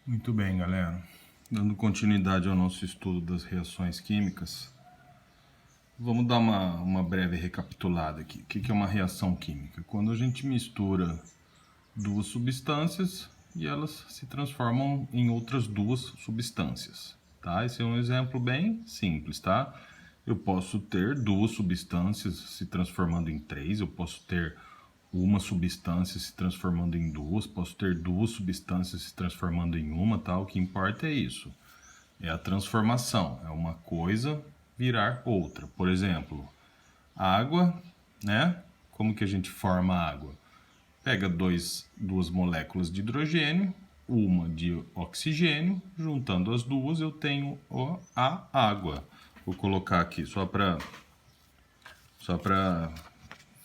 Muito bem, galera. Dando continuidade ao nosso estudo das reações químicas, vamos dar uma breve recapitulada aqui. O que é uma reação química? Quando a gente mistura duas substâncias e elas se transformam em outras duas substâncias, tá? Esse é um exemplo bem simples, tá? Eu posso ter duas substâncias se transformando em três, eu posso ter uma substância se transformando em duas, posso ter duas substâncias se transformando em uma, tá? O que importa é isso, é a transformação, é uma coisa virar outra. Por exemplo, água, né? Como que a gente forma a água? Pega duas moléculas de hidrogênio, uma de oxigênio, juntando as duas eu tenho a água. Vou colocar aqui só para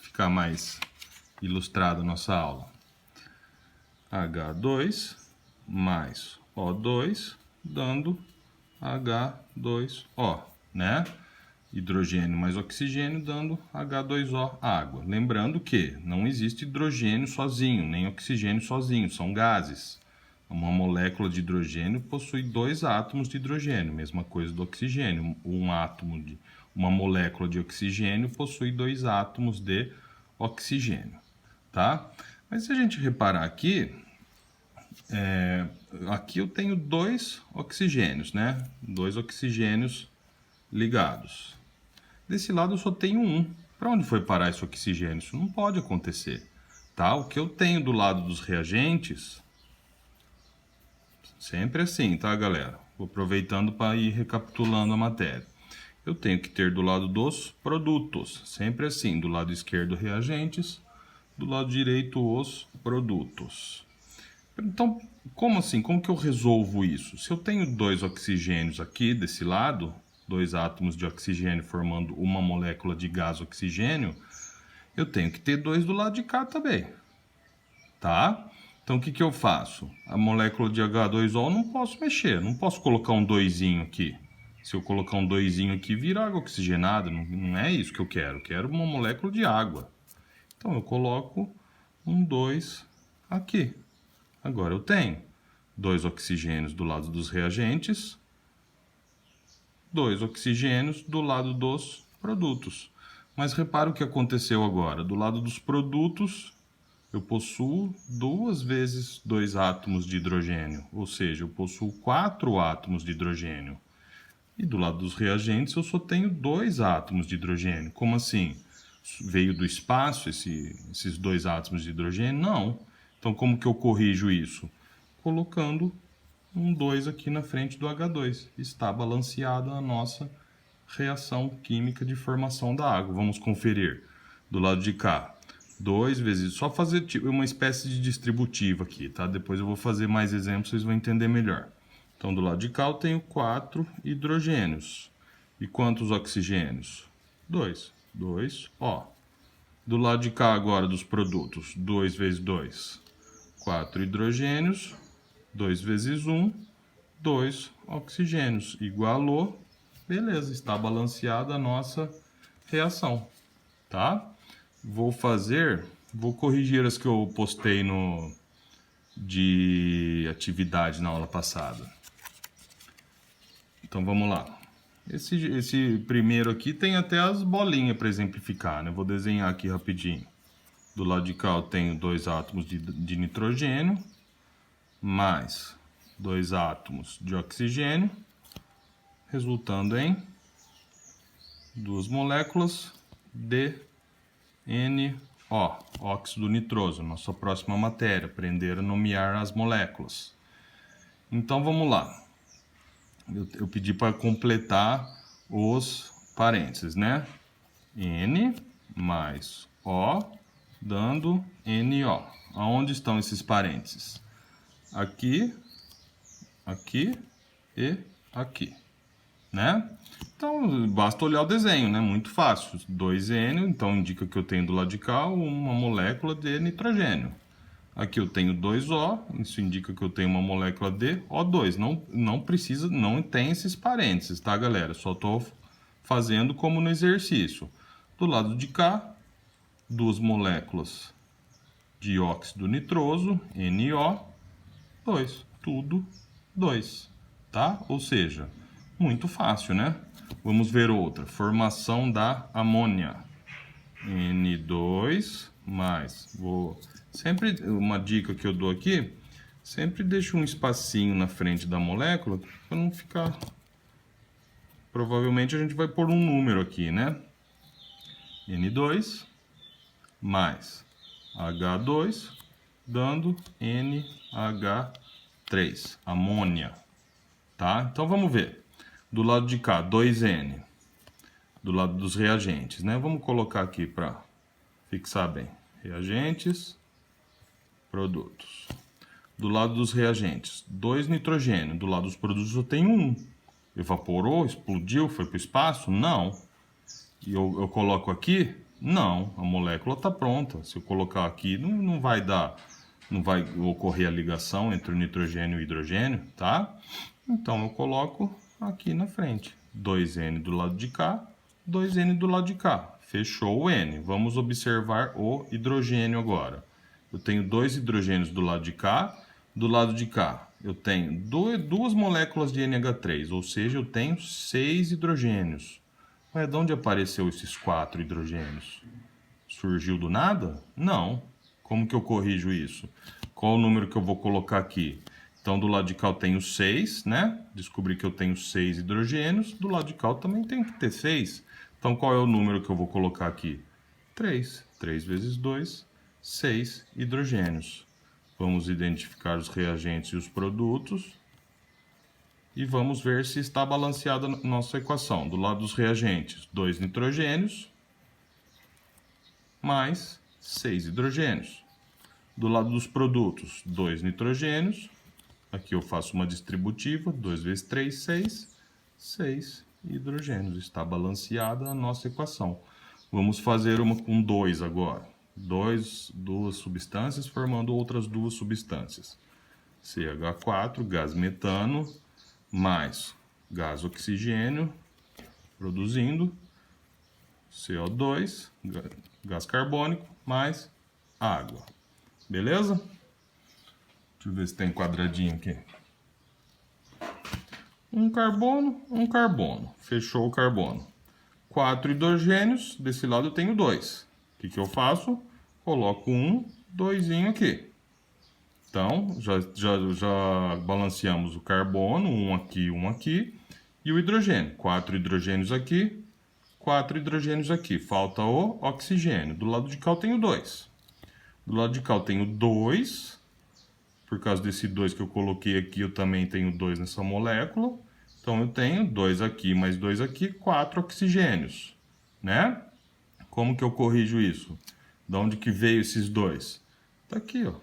ficar mais ilustrada a nossa aula. H2 mais O2 dando H2O, né? Hidrogênio mais oxigênio dando H2O, água. Lembrando que não existe hidrogênio sozinho, nem oxigênio sozinho, são gases. Uma molécula de hidrogênio possui dois átomos de hidrogênio, mesma coisa do oxigênio. Uma molécula de oxigênio possui dois átomos de oxigênio, tá? Mas se a gente reparar aqui, aqui eu tenho dois oxigênios, né? Dois oxigênios ligados. Desse lado eu só tenho um. Para onde foi parar esse oxigênio? Isso não pode acontecer, tá? O que eu tenho do lado dos reagentes, sempre assim, tá, galera? Vou aproveitando para ir recapitulando a matéria. Eu tenho que ter do lado dos produtos, sempre assim, do lado esquerdo reagentes, do lado direito os produtos. Então, como assim? Como que eu resolvo isso? Se eu tenho dois oxigênios aqui desse lado, dois átomos de oxigênio formando uma molécula de gás oxigênio, eu tenho que ter dois do lado de cá também, tá? Então, o que que eu faço? A molécula de H2O eu não posso mexer, não posso colocar um doisinho aqui. Se eu colocar um doisinho aqui, vira água oxigenada, não é isso que eu quero uma molécula de água. Então, eu coloco um 2 aqui. Agora eu tenho dois oxigênios do lado dos reagentes, dois oxigênios do lado dos produtos. Mas repara o que aconteceu agora. Do lado dos produtos, eu possuo duas vezes dois átomos de hidrogênio, ou seja, eu possuo 4 átomos de hidrogênio. E do lado dos reagentes, eu só tenho dois átomos de hidrogênio. Como assim? Veio do espaço esses dois átomos de hidrogênio? Não. Então, como que eu corrijo isso? Colocando um 2 aqui na frente do H2. Está balanceada a nossa reação química de formação da água. Vamos conferir. Do lado de cá, 2 vezes... Só fazer uma espécie de distributiva aqui, tá? Depois eu vou fazer mais exemplos, vocês vão entender melhor. Então, do lado de cá eu tenho 4 hidrogênios. E quantos oxigênios? 2. 2, ó. Do lado de cá agora dos produtos, 2 vezes 2, 4 hidrogênios, 2 vezes 1, 2 oxigênios, igualou, beleza, está balanceada a nossa reação, tá? Vou corrigir as que eu postei de atividade na aula passada. Então vamos lá. Esse primeiro aqui tem até as bolinhas para exemplificar, né? Vou desenhar aqui rapidinho. Do lado de cá eu tenho dois átomos de nitrogênio, mais dois átomos de oxigênio, resultando em duas moléculas de NO, óxido nitroso. Nossa próxima matéria, aprender a nomear as moléculas. Então vamos lá. Eu pedi para completar os parênteses, né? N mais O dando NO. Aonde estão esses parênteses? Aqui, aqui e aqui, né? Então, basta olhar o desenho, né? Muito fácil. 2N, então indica que eu tenho do lado de cá uma molécula de nitrogênio. Aqui eu tenho 2O, isso indica que eu tenho uma molécula de O2. Não tem esses parênteses, tá, galera? Só estou fazendo como no exercício. Do lado de cá, duas moléculas de óxido nitroso, NO2. Tudo 2, tá? Ou seja, muito fácil, né? Vamos ver outra. Formação da amônia. N2 mais... Sempre uma dica que eu dou aqui, sempre deixa um espacinho na frente da molécula para não ficar... Provavelmente a gente vai pôr um número aqui, né? N2 mais H2, dando NH3, amônia, tá? Então vamos ver. Do lado de cá, 2N, do lado dos reagentes, né? Vamos colocar aqui para fixar bem. Reagentes, produtos. Do lado dos reagentes, 2 nitrogênio. Do lado dos produtos eu tenho 1. Evaporou, explodiu, foi para o espaço? Não. E eu coloco aqui? Não, a molécula está pronta. Se eu colocar aqui, não vai ocorrer a ligação entre o nitrogênio e o hidrogênio, tá? Então eu coloco aqui na frente. 2N do lado de cá, 2N do lado de cá. Fechou o N. Vamos observar o hidrogênio agora. Eu tenho 2 hidrogênios do lado de cá. Do lado de cá, eu tenho duas moléculas de NH3, ou seja, eu tenho 6 hidrogênios. Mas de onde apareceu esses 4 hidrogênios? Surgiu do nada? Não. Como que eu corrijo isso? Qual o número que eu vou colocar aqui? Então, do lado de cá eu tenho 6, né? Descobri que eu tenho 6 hidrogênios. Do lado de cá eu também tenho que ter 6. Então, qual é o número que eu vou colocar aqui? 3. 3 vezes 2, 6 hidrogênios. Vamos identificar os reagentes e os produtos. E vamos ver se está balanceada a nossa equação. Do lado dos reagentes, 2 nitrogênios mais 6 hidrogênios. Do lado dos produtos, 2 nitrogênios. Aqui eu faço uma distributiva, 2 vezes 3, 6. 6 hidrogênios. Está balanceada a nossa equação. Vamos fazer uma com 2 agora. Duas substâncias formando outras duas substâncias. CH4, gás metano, mais gás oxigênio, produzindo CO2, gás carbônico, mais água. Beleza? Deixa eu ver se tem quadradinho aqui. Um carbono. Fechou o carbono. 4 hidrogênios, desse lado eu tenho 2. O que eu faço? Coloco um, doisinho aqui. Então, já balanceamos o carbono, um aqui, e o hidrogênio. 4 hidrogênios aqui, 4 hidrogênios aqui. Falta o oxigênio. Do lado de cá eu tenho 2. Do lado de cá eu tenho 2. Por causa desse 2 que eu coloquei aqui, eu também tenho 2 nessa molécula. Então, eu tenho 2 aqui mais 2 aqui, 4 oxigênios, né? Como que eu corrijo isso? De onde que veio esses 2? Tá aqui, ó.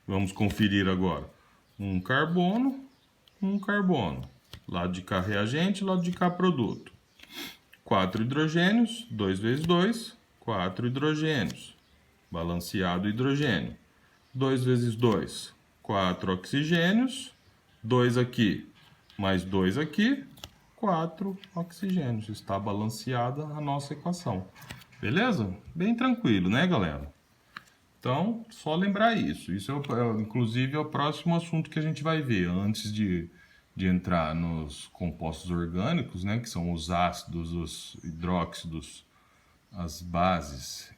Vamos conferir agora. Um carbono. Lado de cá reagente, lado de cá produto. 4 hidrogênios, 2 vezes 2, 4 hidrogênios. Balanceado o hidrogênio. 2 vezes 2, 4 oxigênios. 2 aqui, mais 2 aqui, 4 oxigênios. Está balanceada a nossa equação. Beleza? Bem tranquilo, né, galera? Então, só lembrar isso. Isso inclusive, é o próximo assunto que a gente vai ver. Antes de entrar nos compostos orgânicos, né? Que são os ácidos, os hidróxidos, as bases.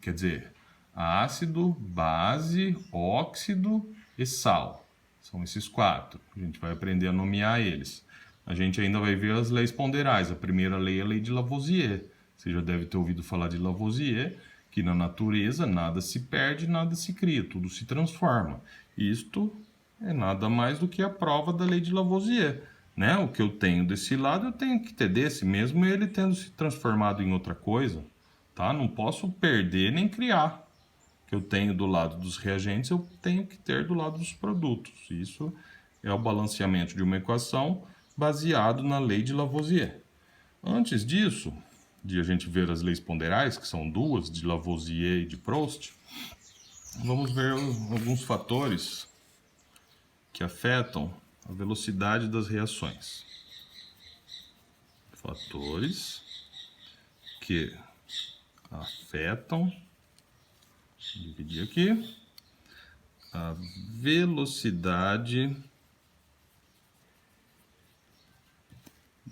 Quer dizer, ácido, base, óxido e sal. São esses 4. A gente vai aprender a nomear eles. A gente ainda vai ver as leis ponderais. A primeira lei é a lei de Lavoisier. Você já deve ter ouvido falar de Lavoisier, que na natureza nada se perde, nada se cria, tudo se transforma. Isto é nada mais do que a prova da lei de Lavoisier, né? O que eu tenho desse lado, eu tenho que ter desse, mesmo ele tendo se transformado em outra coisa, tá? Não posso perder nem criar. O que eu tenho do lado dos reagentes, eu tenho que ter do lado dos produtos. Isso é o balanceamento de uma equação baseado na lei de Lavoisier. Antes disso, de a gente ver as leis ponderais, que são duas, de Lavoisier e de Proust, vamos ver alguns fatores que afetam a velocidade das reações. Fatores que afetam, vou dividir aqui, a velocidade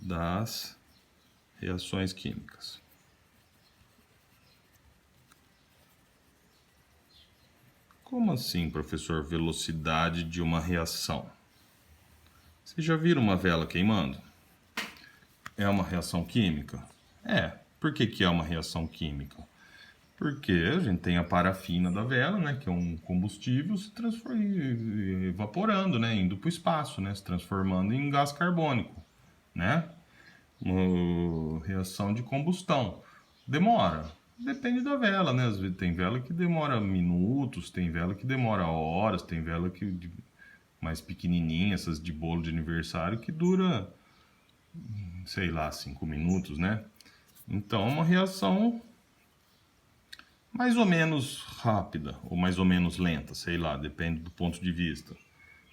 das reações químicas. Como assim, professor, velocidade de uma reação? Vocês já viram uma vela queimando? É uma reação química? É. Por que que é uma reação química? Porque a gente tem a parafina da vela, né, que é um combustível se evaporando, né, indo para o espaço, né, se transformando em gás carbônico, né? Uma reação de combustão. Demora. Depende da vela, né? Às vezes tem vela que demora minutos, tem vela que demora horas, tem vela que mais pequenininha, essas de bolo de aniversário, que dura, sei lá, 5 minutos, né? Então, é uma reação mais ou menos rápida ou mais ou menos lenta, sei lá, depende do ponto de vista.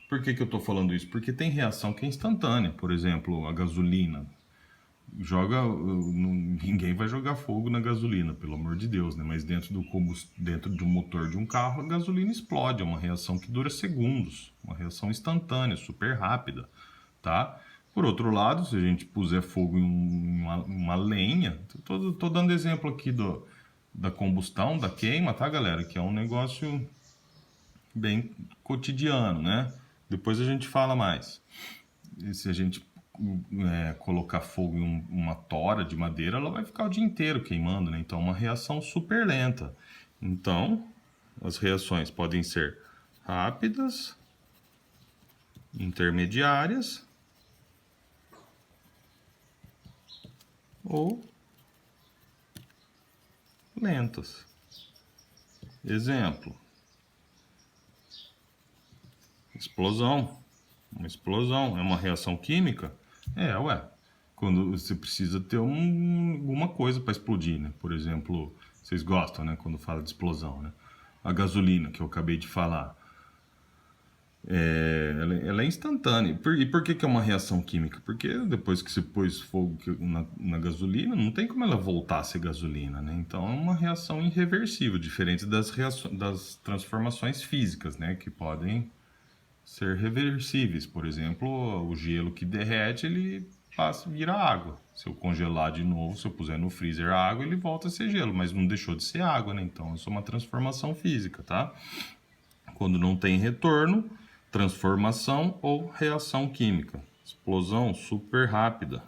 Por que que eu estou falando isso? Porque tem reação que é instantânea, por exemplo, a gasolina. Ninguém vai jogar fogo na gasolina, pelo amor de Deus, né? Mas dentro de um motor de um carro, a gasolina explode, é uma reação que dura segundos, uma reação instantânea, super rápida, tá? Por outro lado, se a gente puser fogo em uma lenha, tô dando exemplo aqui da combustão, da queima, tá, galera? Que é um negócio bem cotidiano, né? Depois a gente fala mais. E se a gente colocar fogo em uma tora de madeira, ela vai ficar o dia inteiro queimando, né? Então, é uma reação super lenta. Então, as reações podem ser rápidas, intermediárias ou lentas. Exemplo: explosão. Uma explosão é uma reação química? É, ué. Quando você precisa ter alguma coisa para explodir, né? Por exemplo, vocês gostam, né? Quando fala de explosão, né? A gasolina, que eu acabei de falar. Ela é instantânea. E por que que é uma reação química? Porque depois que você pôs fogo na gasolina, não tem como ela voltar a ser gasolina, né? Então é uma reação irreversível, diferente das transformações físicas, né? Que podem ser reversíveis. Por exemplo, o gelo que derrete, ele vira água. Se eu congelar de novo, se eu puser no freezer a água, ele volta a ser gelo, mas não deixou de ser água, né? Então isso é uma transformação física, tá? Quando não tem retorno, transformação ou reação química. Explosão super rápida.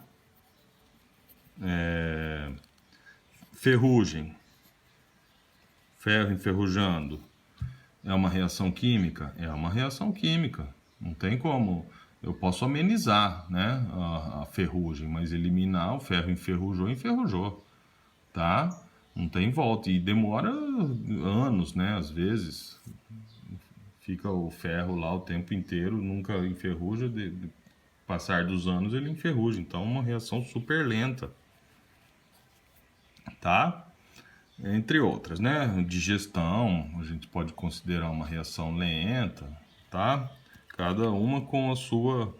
Ferrugem. Ferro enferrujando. É uma reação química? É uma reação química. Não tem como. Eu posso amenizar, né, a ferrugem, mas eliminar o ferro enferrujou, enferrujou, tá? Não tem volta. E demora anos, né? Às vezes fica o ferro lá o tempo inteiro, nunca enferruja. De passar dos anos ele enferruja. Então é uma reação super lenta, tá? Entre outras, né? Digestão, a gente pode considerar uma reação lenta, tá? Cada uma com a sua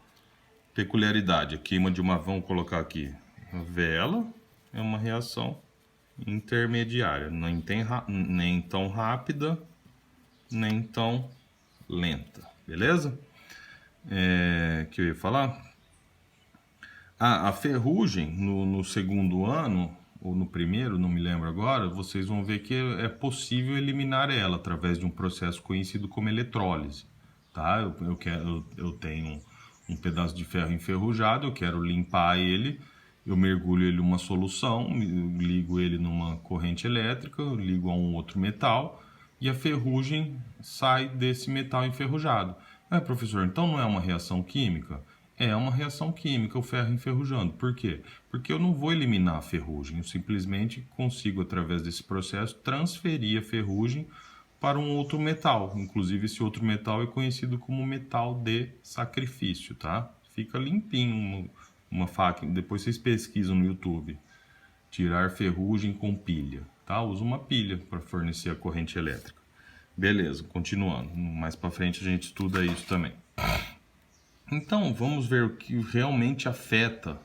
peculiaridade. A queima de uma, vamos colocar aqui, a vela é uma reação intermediária, nem tão rápida, nem tão lenta, beleza? Que eu ia falar? A ferrugem no segundo ano, ou no primeiro, não me lembro agora, vocês vão ver que é possível eliminar ela através de um processo conhecido como eletrólise. Tá? Eu tenho um pedaço de ferro enferrujado, eu quero limpar ele, eu mergulho ele em uma solução, ligo ele numa corrente elétrica, ligo a um outro metal e a ferrugem sai desse metal enferrujado. Professor, então não é uma reação química? É uma reação química, o ferro enferrujando. Por quê? Porque eu não vou eliminar a ferrugem, eu simplesmente consigo, através desse processo, transferir a ferrugem para um outro metal. Inclusive, esse outro metal é conhecido como metal de sacrifício, tá? Fica limpinho uma faca. Depois vocês pesquisam no YouTube. Tirar ferrugem com pilha, tá? Usa uma pilha para fornecer a corrente elétrica. Beleza, continuando. Mais para frente a gente estuda isso também. Então, vamos ver o que realmente afeta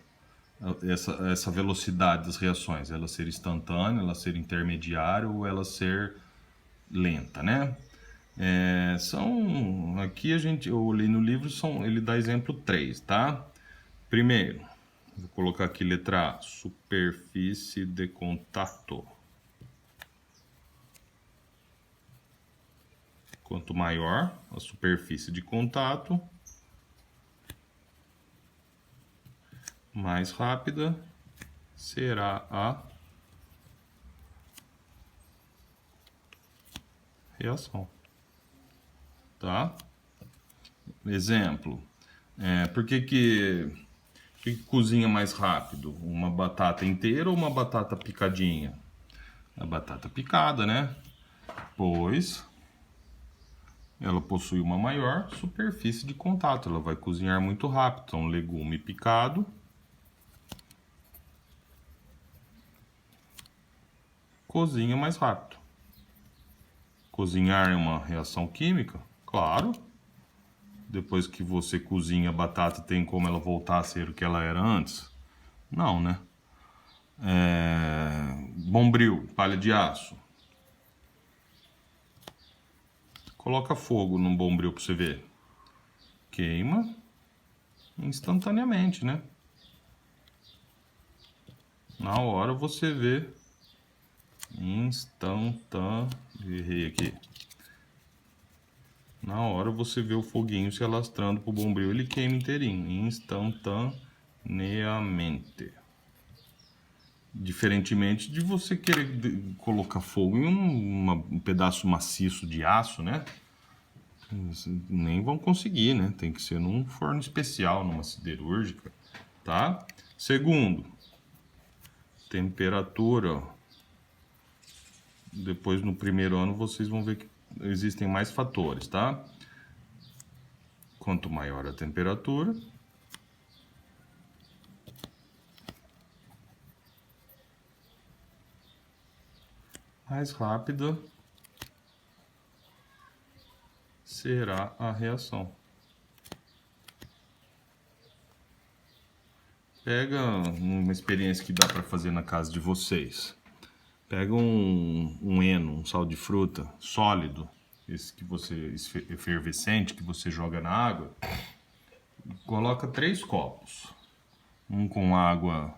essa velocidade das reações. Ela ser instantânea, ela ser intermediária ou ela ser lenta, né? Aqui eu olhei no livro, ele dá exemplo 3, tá? Primeiro, Vou colocar aqui letra A, superfície de contato. Quanto maior a superfície de contato, mais rápida será a reação. Tá? Exemplo. Por que cozinha mais rápido? Uma batata inteira ou uma batata picadinha? A batata picada, né? Pois ela possui uma maior superfície de contato. Ela vai cozinhar muito rápido. Então, legume picado cozinha mais rápido. Cozinhar é uma reação química? Claro. Depois que você cozinha a batata, tem como ela voltar a ser o que ela era antes? Não, né? Bombril, palha de aço. Coloca fogo num bombril para você ver. Queima instantaneamente, né? Na hora você vê errei aqui. Na hora você vê o foguinho se alastrando pro bombril, ele queima inteirinho, instantaneamente. Diferentemente de você querer colocar fogo em um pedaço maciço de aço, né? Nem vão conseguir, né? Tem que ser num forno especial, numa siderúrgica, tá? Segundo, temperatura. Depois, no primeiro ano, vocês vão ver que existem mais fatores, tá? Quanto maior a temperatura, mais rápida será a reação. Pega uma experiência que dá para fazer na casa de vocês. Pega um Eno, um sal de fruta sólido, esse que você efervescente que você joga na água. Coloca 3 copos. Um com água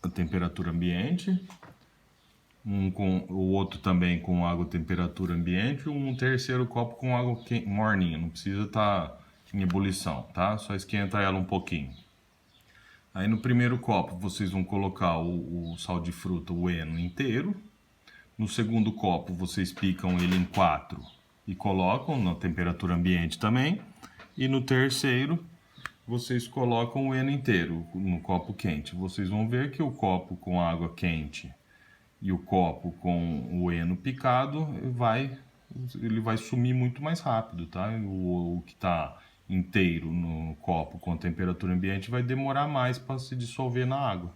a temperatura ambiente, o outro também com água a temperatura ambiente, e um terceiro copo com água morninha. Não precisa estar em ebulição, tá? Só esquenta ela um pouquinho. Aí no primeiro copo vocês vão colocar o sal de fruta, o Eno inteiro. No segundo copo vocês picam ele em 4 e colocam na temperatura ambiente também. E no terceiro vocês colocam o Eno inteiro no copo quente. Vocês vão ver que o copo com água quente e o copo com o Eno picado ele vai sumir muito mais rápido, tá? O que está inteiro no copo com temperatura ambiente vai demorar mais para se dissolver na água,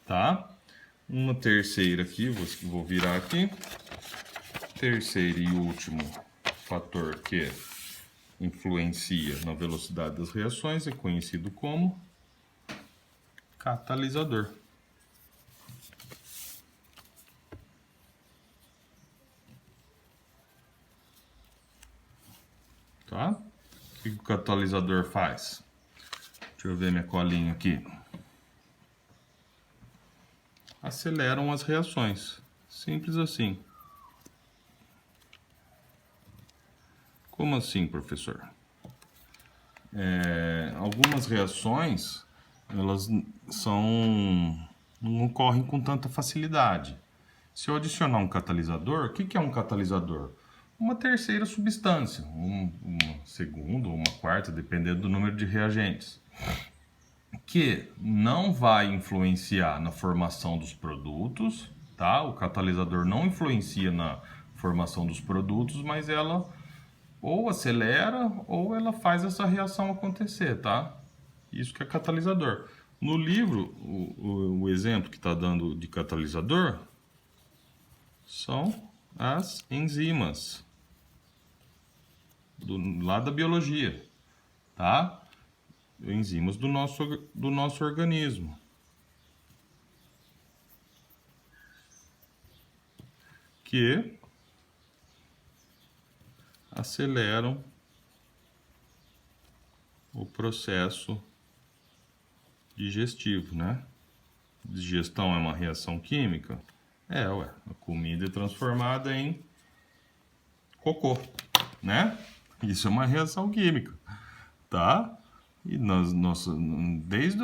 tá? Uma terceira aqui, vou virar aqui. Terceiro e último fator que influencia na velocidade das reações é conhecido como catalisador. Tá? O que o catalisador faz? Deixa eu ver minha colinha aqui. Aceleram as reações. Simples assim. Como assim, professor? Algumas reações, elas não ocorrem com tanta facilidade. Se eu adicionar um catalisador, o que é um catalisador? Uma terceira substância, uma segunda ou uma quarta, dependendo do número de reagentes, que não vai influenciar na formação dos produtos, tá? O catalisador não influencia na formação dos produtos, mas ela ou acelera ou ela faz essa reação acontecer, tá? Isso que é catalisador. No livro, o exemplo que está dando de catalisador são as enzimas lá da biologia, tá? Enzimas do nosso organismo. Que aceleram o processo digestivo, né? Digestão é uma reação química? É, ué. A comida é transformada em cocô, né? Isso é uma reação química, tá? E desde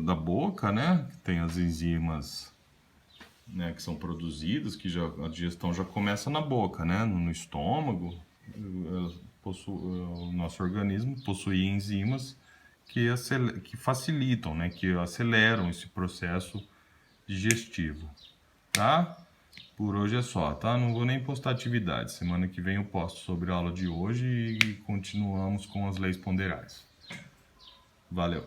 da boca, né? Tem as enzimas, né, que são produzidas, a digestão já começa na boca, né? No estômago, o nosso organismo possui enzimas que facilitam, né? Que aceleram esse processo digestivo, tá? Por hoje é só, tá? Não vou nem postar atividade. Semana que vem eu posto sobre a aula de hoje e continuamos com as leis ponderais. Valeu!